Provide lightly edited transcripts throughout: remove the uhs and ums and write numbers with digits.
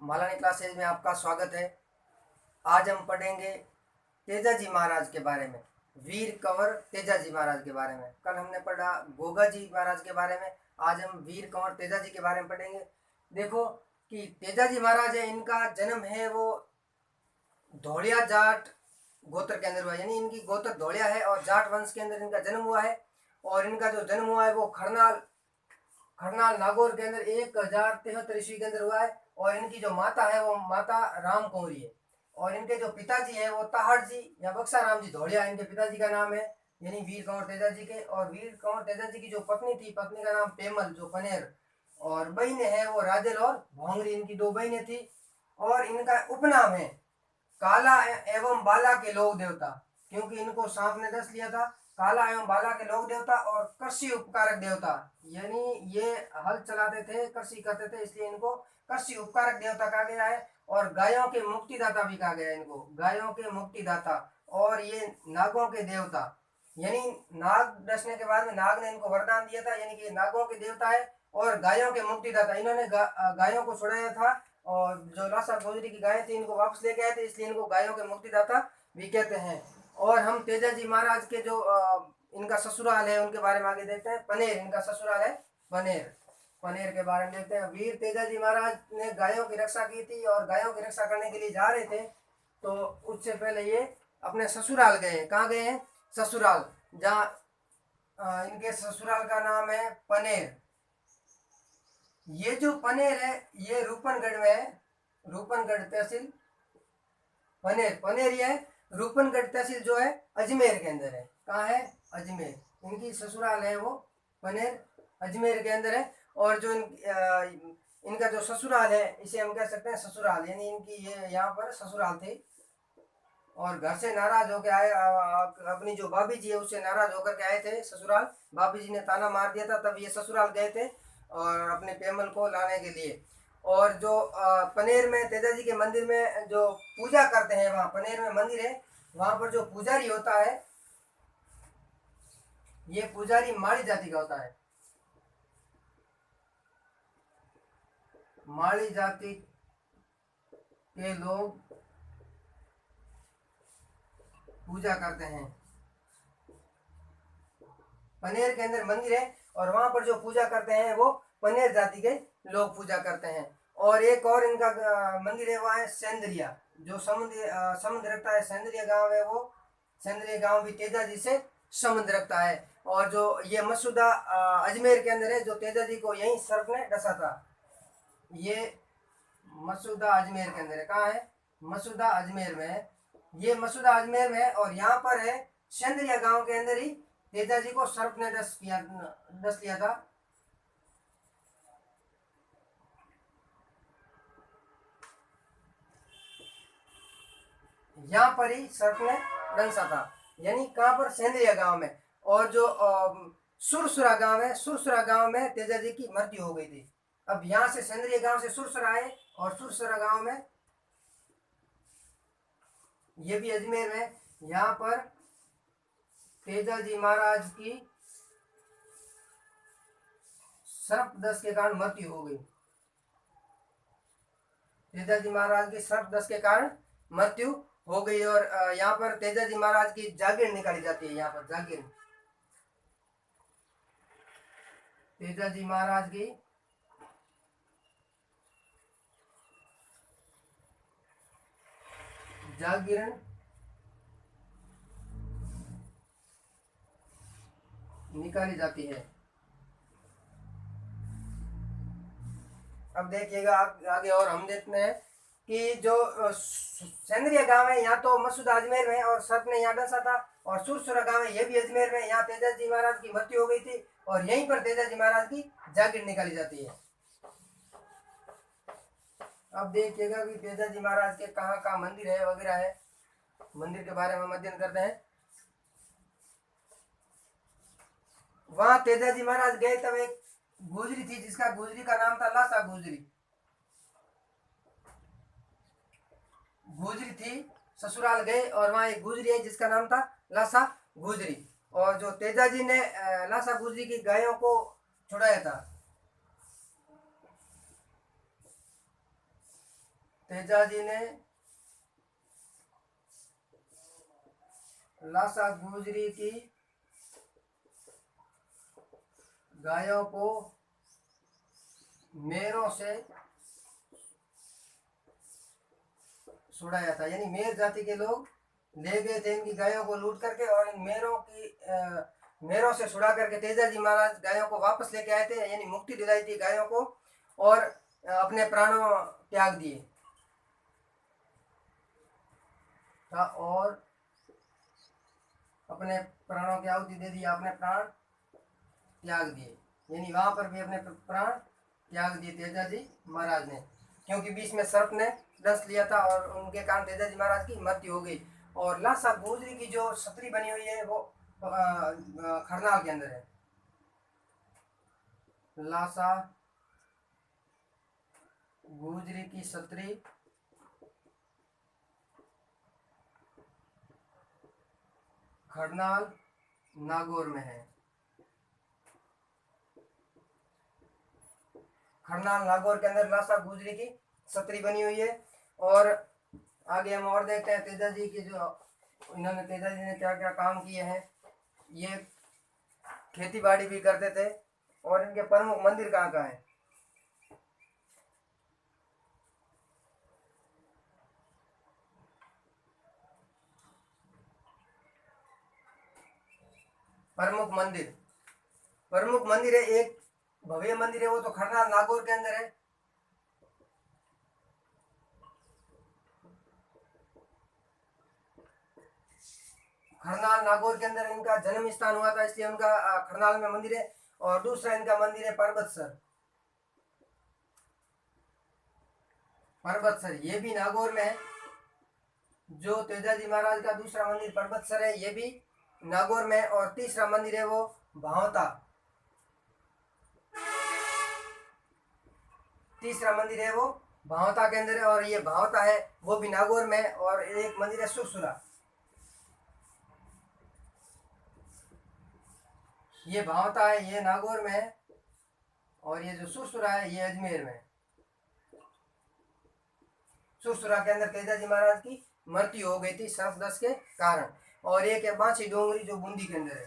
Malani classes में आपका स्वागत है। आज हम पढ़ेंगे तेजाजी महाराज के बारे में, वीर कंवर तेजाजी महाराज के बारे में। कल हमने पढ़ा गोगा जी महाराज के बारे में, आज हम वीर कंवर तेजाजी के बारे में पढ़ेंगे। देखो कि तेजाजी महाराज है, इनका जन्म है वो धोलिया जाट गोत्र के अंदर हुआ, यानी इनकी गोत्र धोलिया है और जाट वंश के अंदर इनका जन्म हुआ है। और इनका जो जन्म हुआ है वो खरनाल नागौर के अंदर 1073 ईस्वी के अंदर हुआ है। और इनकी जो माता है वो माता राम कुंवरी है। और इनके जो पिताजी है वो ताहड़ जी या बक्सा राम जी धोलिया इनके पिताजी का नाम है, यानी वीर कंवर तेजाजी के। और वीर कंवर तेजाजी की जो पत्नी थी, पत्नी का नाम पेमल जो पनेर, और बहनें है वो राजल और भोंगरी, इनकी दो बहनें थी। और इनका उपनाम है काला एवं बाला के लोक देवता, क्योंकि इनको सांप ने डस लिया था। काला एवं बाला के लोक देवता और कृषि उपकारक देवता, यानी ये हल चलाते थे, कृषि करते थे, इसलिए इनको कृषि उपकारक देवता कहा गया है। और गायों के मुक्तिदाता भी कहा गया है इनको, गायों के मुक्तिदाता। और ये नागों के देवता, यानी नाग डसने के बाद में नाग ने इनको वरदान दिया था, यानी कि नागों के देवता है और गायों के मुक्तिदाता। इन्होंने गायों को छुड़ाया था और जो लासा गोजरी की गायें थी इनको वापस लेके आए थे, इसलिए इनको गायों के मुक्तिदाता भी कहते हैं। और हम तेजाजी महाराज के जो इनका ससुराल है उनके बारे में आगे देखते हैं। पनेर इनका ससुराल है, पनेर के बारे में देखते हैं। वीर तेजाजी महाराज ने गायों की रक्षा की थी और गायों की रक्षा करने के लिए जा रहे थे, तो उससे पहले ये अपने ससुराल गए। कहाँ गए हैं? ससुराल, जहाँ इनके ससुराल का नाम है पनेर। ये जो पनेर है ये रूपनगढ़ में है, रूपनगढ़ तहसील पनेर ये है। रूपनगढ़ तहसील जो है अजमेर के अंदर है। कहाँ है? अजमेर। इनकी ससुराल है वो पनेर, अजमेर के अंदर है। और जो इनका जो ससुराल है इसे हम कह सकते हैं ससुराल, यानी इनकी ये यहाँ पर ससुराल थी। और घर से नाराज होकर आए, अपनी जो भाभी जी है उससे नाराज होकर के आए थे ससुराल। भाभी जी ने ताना मार दिया था, तब ये ससुराल गए थे और अपने पेमल को लाने के लिए। और जो पनेर में तेजाजी के मंदिर में जो पूजा करते हैं, वहाँ पनेर में मंदिर है, वहाँ पर जो पुजारी होता है ये पुजारी माली जाति का होता है। माली जाति के लोग पूजा करते हैं। पनेर के अंदर मंदिर है और वहां पर जो पूजा करते हैं वो पनेर जाति के लोग पूजा करते हैं। और एक और इनका मंदिर है, वहाँ है सेंद्रिया, जो समुद्र रखता है। सेंद्रिया गांव है वो, सेंद्रिया गांव भी तेजाजी से संबंध रखता है। और जो ये मसूदा अजमेर के अंदर है, जो तेजाजी को यही सर्प ने डसा था। ये मसूदा अजमेर के अंदर है। कहाँ है? मसूदा अजमेर में है। ये मसूदा अजमेर में है और यहाँ पर है सेंद्रिया गांव के अंदर ही तेजाजी को सर्प ने डस लिया था। यहाँ पर ही सर्प ने डंसा था, यानी कहाँ पर? सेंद्रिया गांव में। और जो सुरसुरा गांव है, सुरसुरा गांव में तेजाजी की मृत्यु हो गई थी। अब यहाँ से सेंद्रिया गांव से सुरसुरा आए और सुरसुरा गांव में, ये भी अजमेर में, यहाँ पर तेजाजी महाराज की सर्पदंश के कारण मृत्यु हो गई। तेजाजी महाराज की सर्पदंश के कारण मृत्यु हो गई। और यहाँ पर तेजाजी महाराज की जागीर निकाली जाती है। यहाँ पर जागीर, तेजाजी महाराज की जागीर निकाली जाती है। अब देखिएगा आगे, और हम देखते हैं कि जो सेंद्रिया गांव है यहाँ तो मसूदा अजमेर में और सर्प ने यहाँ डसा था। और सुरसुरा गांव है ये भी अजमेर में, यहाँ तेजाजी महाराज की मृत्यु हो गई थी और यहीं पर तेजाजी महाराज की जागीर निकाली जाती है। अब देखिएगा कि तेजाजी महाराज के कहाँ कहाँ मंदिर है वगैरह है, मंदिर के बारे में अध्ययन करते हैं। वहां तेजाजी महाराज गए तब एक गुजरी थी, जिसका गुजरी का नाम था लासा गुजरी। गुजरी थी, ससुराल गए और वहां एक गुजरी है जिसका नाम था लासा गुजरी। और जो तेजाजी ने लासा गुजरी की गायों को छुड़ाया था, तेजाजी ने लासा गुजरी की गायों को मेरों से छुड़ाया था। यानी मेर जाति के लोग ले गए थे इनकी गायों को लूट करके, और इन मेरों से छुड़ा करके तेजाजी महाराज गायों को वापस लेके आए थे, यानी मुक्ति दिलाई थी गायों को, और अपने प्राणों त्याग दिए था, और अपने प्राणों की आहुति दे दी, अपने प्राण त्याग दिए। यानी वहां पर भी अपने प्राण त्याग दिए तेजाजी महाराज ने, क्योंकि बीच में सर्प ने डस लिया था और उनके कारण तेजाजी महाराज की मृत्यु हो गई। और लासा गुजरी की जो छतरी बनी हुई है वो खरनाल के अंदर है। लासा गुजरी की छतरी खरनाल नागौर में है। खरनाल नागौर के अंदर लासा गुजरी की छतरी बनी हुई है। और आगे हम और देखते हैं तेजाजी की जो तेजाजी ने क्या क्या काम किए हैं। ये खेती बाड़ी भी करते थे। और इनके प्रमुख मंदिर कहाँ कहाँ है? प्रमुख मंदिर है, एक भव्य मंदिर है, वो तो खरनाल नागौर के अंदर है। खरनाल नागौर के अंदर इनका जन्म स्थान हुआ था, इसलिए उनका खरनाल में मंदिर है। और दूसरा इनका मंदिर है पर्वतसर, ये भी नागौर में है। जो तेजाजी महाराज का दूसरा मंदिर पर्वतसर है, ये भी नागौर में है। और तीसरा मंदिर है वो भावता, के अंदर है, और ये भावता है वो भी नागौर में है। और एक मंदिर है सुरसुरा, ये भावता है ये नागौर में है, और ये जो सुरसुरा है ये अजमेर में है। सुरसुरा के अंदर तेजाजी महाराज की मृत्यु हो गई थी सर्पदंश के कारण। और एक है बांसी डोंगरी जो बूंदी के अंदर है।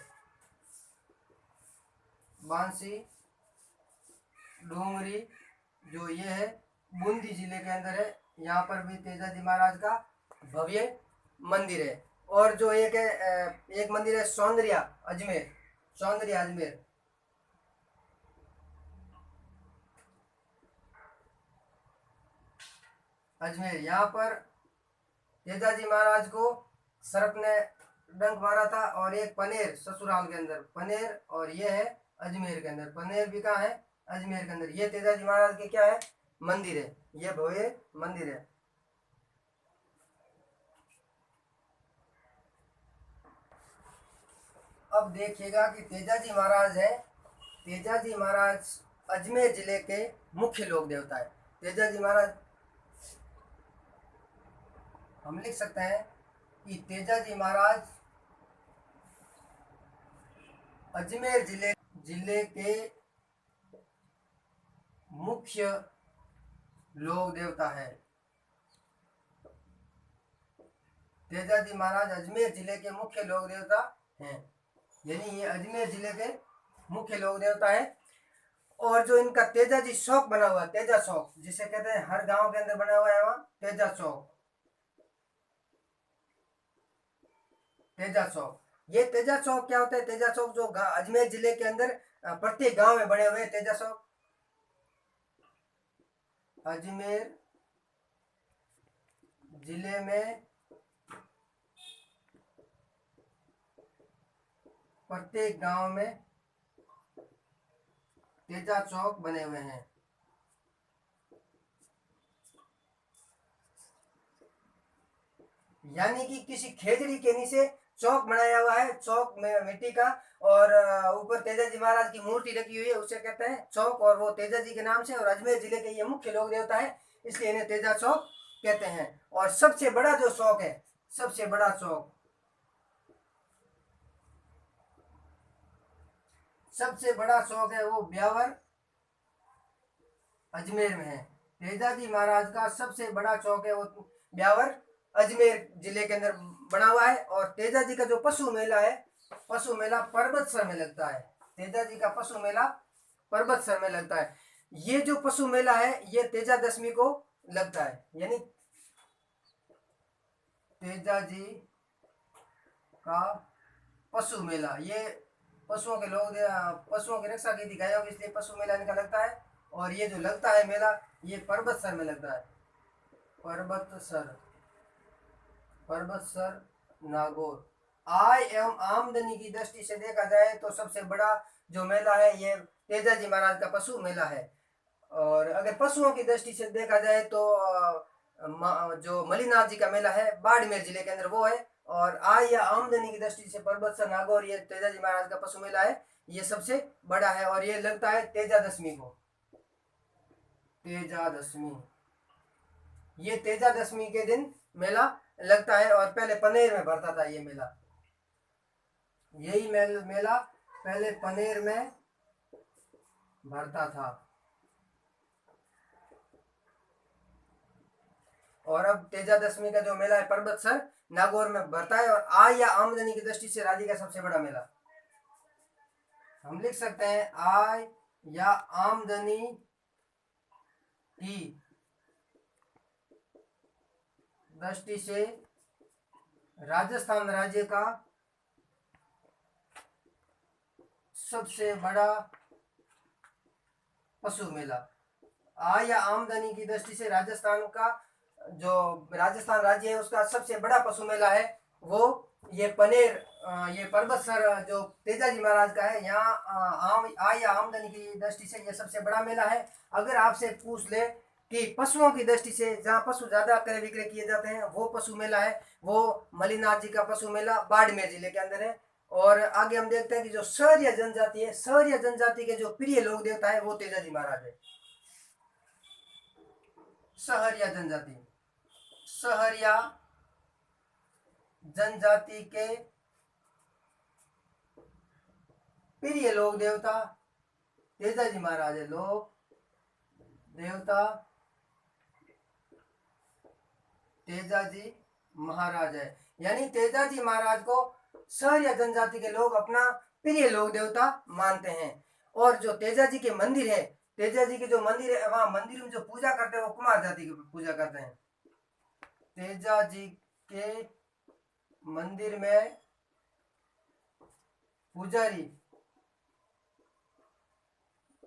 बांसी डोंगरी जो ये है बूंदी जिले के अंदर है। यहाँ पर भी तेजाजी महाराज का भव्य मंदिर है। और जो एक है एक मंदिर है सौंदर्या अजमेर, यहाँ पर तेजाजी महाराज को सर्प ने डंक मारा था। और एक पनेर ससुराल के अंदर पनेर, और ये है अजमेर के अंदर। पनेर भी कहाँ है? अजमेर के अंदर। ये तेजाजी महाराज के क्या है? मंदिर है, ये भव्य मंदिर है। अब देखिएगा कि तेजाजी महाराज अजमेर जिले के मुख्य लोक देवता है। तेजाजी महाराज हम लिख सकते हैं कि तेजाजी महाराज अजमेर जिले के मुख्य लोक देवता है। तेजाजी महाराज अजमेर जिले के मुख्य लोक देवता हैं, यानी ये अजमेर जिले के मुख्य लोक देवता है। और जो इनका तेजाजी चौक बना हुआ है, तेजा चौक जिसे कहते हैं, हर गांव के अंदर बना हुआ है वहां तेजा चौक। ये तेजा चौक क्या होता है? तेजा चौक जो अजमेर जिले के अंदर प्रत्येक गांव में बने हुए तेजा चौक। अजमेर जिले में प्रत्येक गांव में तेजा चौक बने हुए हैं। यानी कि किसी खेजड़ी के नीचे चौक बनाया हुआ है, चौक में मिट्टी का, और ऊपर तेजाजी महाराज की मूर्ति रखी हुई है, उसे कहते हैं चौक। और वो तेजाजी के नाम से, और अजमेर जिले के ये मुख्य लोक देवता है, इसलिए इन्हें तेजा चौक कहते हैं। और सबसे बड़ा जो चौक है, सबसे बड़ा चौक है वो ब्यावर अजमेर में है। तेजाजी महाराज का सबसे बड़ा चौक है वो ब्यावर अजमेर जिले के अंदर बना हुआ है। और तेजाजी का जो पशु मेला है, पशु मेला पर्वतसर में लगता है। तेजाजी का पशु मेला पर्वतसर में लगता है। ये जो पशु मेला है ये तेजा दशमी को लगता है, यानी तेजाजी का पशु मेला, ये पशुओं के लोग पशुओं की रक्षा की थी गायों की, इसलिए पशु मेला इनका लगता है। और ये जो लगता है मेला ये पर्वतसर में लगता है, पर्वतसर, पर्वतसर नागौर। आय एवं आमदनी की दृष्टि से देखा जाए तो सबसे बड़ा जो मेला है ये तेजाजी महाराज का पशु मेला है। और अगर पशुओं की दृष्टि से देखा जाए तो जो मलिनाथ जी का मेला है बाड़मेर जिले के अंदर वो है। और आय या आमदनी की दृष्टि से पर्वतसर नागौर ये तेजाजी महाराज का पशु मेला है, ये सबसे बड़ा है। और ये लगता है तेजा दशमी को, तेजा दशमी, ये तेजा दशमी के दिन मेला लगता है। और पहले पनेर में भरता था ये मेला, यही मेला पहले पनेर में भरता था। और अब तेजा दशमी का जो मेला है पर्वतसर नागौर में भरता है। और आय या आमदनी की दृष्टि से राज्य का सबसे बड़ा मेला, हम लिख सकते हैं आय या आमदनी की दृष्टि से राजस्थान राज्य का सबसे बड़ा पशु मेला। आय या आमदनी की दृष्टि से राजस्थान का जो राजस्थान राज्य है उसका सबसे बड़ा पशु मेला है वो ये पनेर, ये पर्वतसर जो तेजाजी महाराज का है। यहाँ आय या आमदनी की दृष्टि से ये सबसे बड़ा मेला है। अगर आपसे पूछ ले कि पशुओं की दृष्टि से जहाँ पशु ज्यादा क्रय विक्रय किए जाते हैं वो पशु मेला है, वो मलिनाथ जी का पशु मेला बाड़मेर जिले के अंदर है। और आगे हम देखते हैं कि जो सहरिया जनजाति है, सहरिया जनजाति के जो प्रिय लोक देवता है वो तेजाजी महाराज है। सहरिया जनजाति, सहरिया जनजाति के प्रिय लोक देवता तेजाजी महाराज है। लोक देवता तेजाजी महाराज है, यानी तेजाजी महाराज को सहरिया जनजाति के लोग अपना प्रिय लोक देवता मानते हैं। और जो तेजाजी के मंदिर है, तेजाजी के जो मंदिर है वहां मंदिर में जो पूजा करते हैं वो कुमार जाति की पूजा करते हैं। तेजाजी के मंदिर में पुजारी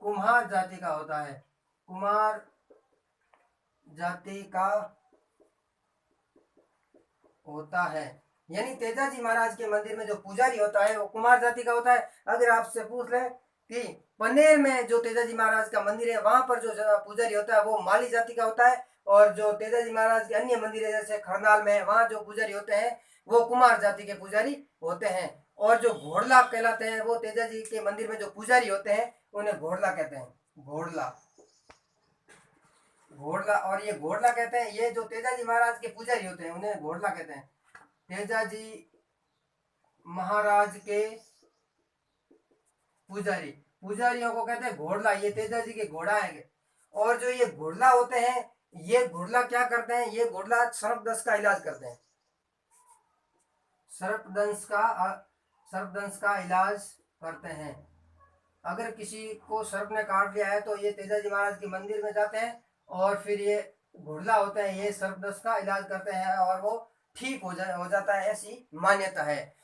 कुम्हार जाति का होता है, कुमार जाति का होता है, यानी तेजाजी महाराज के मंदिर में जो पुजारी होता है वो कुमार जाति का होता है। अगर आपसे पूछ ले कि पनेर में जो तेजाजी महाराज का मंदिर है वहां पर जो पुजारी होता है वो माली जाति का होता है। और जो तेजाजी महाराज के अन्य मंदिर है जैसे खरनाल में वहां जो पुजारी होते हैं वो कुमार जाति के पुजारी होते हैं। और जो घोड़ला कहलाते हैं वो तेजाजी के मंदिर में जो पुजारी होते हैं उन्हें घोड़ला कहते हैं, घोड़ला, घोड़ला। और ये घोड़ला कहते हैं, ये जो तेजाजी महाराज के पुजारी होते हैं उन्हें घोड़ला कहते हैं। तेजाजी महाराज के पुजारी, पुजारियों को कहते हैं घोड़ला, ये तेजाजी के घोड़ा है। और जो ये घोड़ला होते हैं ये घोड़ला क्या करते हैं, ये घोड़ला सर्पदंश का इलाज करते हैं, सर्पदंश का इलाज करते हैं। अगर किसी को सर्प ने काट लिया है तो ये तेजाजी महाराज के मंदिर में जाते हैं और फिर ये घोड़ला होते हैं, ये सर्पदंश का इलाज करते हैं और वो ठीक हो जाता है, ऐसी मान्यता है।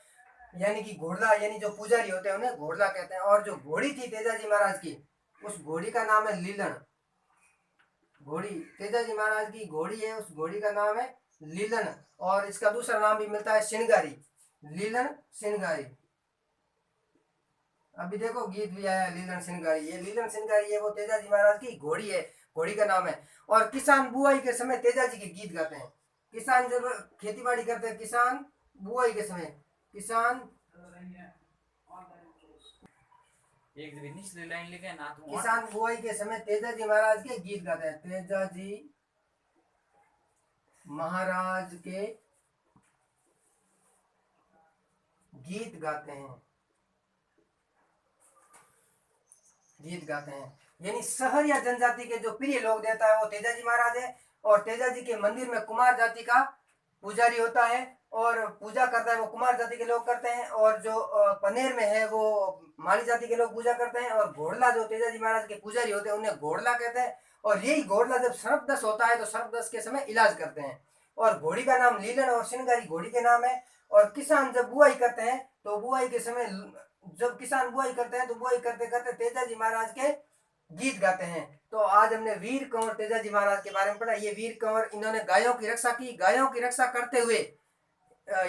यानी कि घोड़ला यानी जो पुजारी होते हैं उन्हें घोड़ला कहते हैं। और जो घोड़ी थी तेजाजी महाराज की उस घोड़ी का नाम है लीलन, घोड़ी तेजाजी महाराज की घोड़ी है उस घोड़ी का नाम है लीलन। और इसका दूसरा नाम भी मिलता है सिंगारी, लीलन सिंगारी। अभी देखो गीत भी आया लीलन सिंगारी, ये लीलन सिंगारी है वो तेजाजी महाराज की घोड़ी है, घोड़ी का नाम है। और किसान बुआई के समय तेजाजी के गीत गाते हैं, किसान जब खेती बाड़ी करते हैं, किसान बुआई के समय, किसान किसान बुआई के समय तेजाजी महाराज के गीत गाते हैं, तेजाजी महाराज के गीत गाते हैं, गीत गाते हैं। यानी शहर या जनजाति के जो प्रिय लोक देवता है वो तेजाजी महाराज है। और तेजाजी के मंदिर में कुमार जाति का पुजारी होता है और पूजा करता है वो कुमार जाति के लोग करते हैं। और जो पनेर में है वो माली जाति के लोग पूजा करते हैं। और घोड़ला जो तेजाजी महाराज के पुजारी होते हैं उन्हें घोड़ला कहते हैं। और यही घोड़ला जब सर्पदंश होता है तो सर्पदंश के समय इलाज करते हैं। और घोड़ी का नाम लीलन और श्रृंगारी घोड़ी के नाम है। और किसान जब बुआई करते हैं तो बुआई के समय जब किसान बुआई करते हैं तो बुआई करते करते तेजाजी महाराज के गीत गाते हैं। तो आज हमने वीर कंवर तेजाजी महाराज के बारे में पढ़ा। ये वीर कंवर इन्होंने गायों की रक्षा की, गायों की रक्षा करते हुए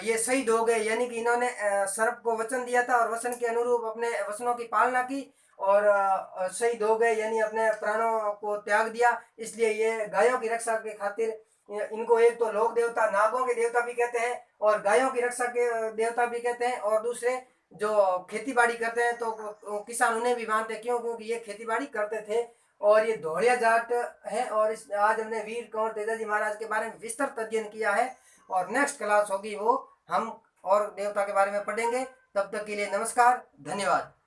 ये शहीद हो गए। यानी कि इन्होंने सर्प को वचन दिया था और वचन के अनुरूप अपने वचनों की पालना की और शहीद हो गए, यानी अपने प्राणों को त्याग दिया। इसलिए ये गायों की रक्षा के खातिर इनको एक तो लोक देवता नागों के देवता भी कहते हैं और गायों की रक्षा के देवता भी कहते हैं। और दूसरे जो खेती बाड़ी करते हैं तो किसान उन्हें भी मानते हैं, क्यों? क्योंकि ये खेती बाड़ी करते थे। और ये धोड़िया जाट है। और आज हमने वीर कंवर तेजाजी महाराज के बारे में विस्तृत अध्ययन किया है। और नेक्स्ट क्लास होगी वो हम और देवता के बारे में पढ़ेंगे। तब तक के लिए नमस्कार, धन्यवाद।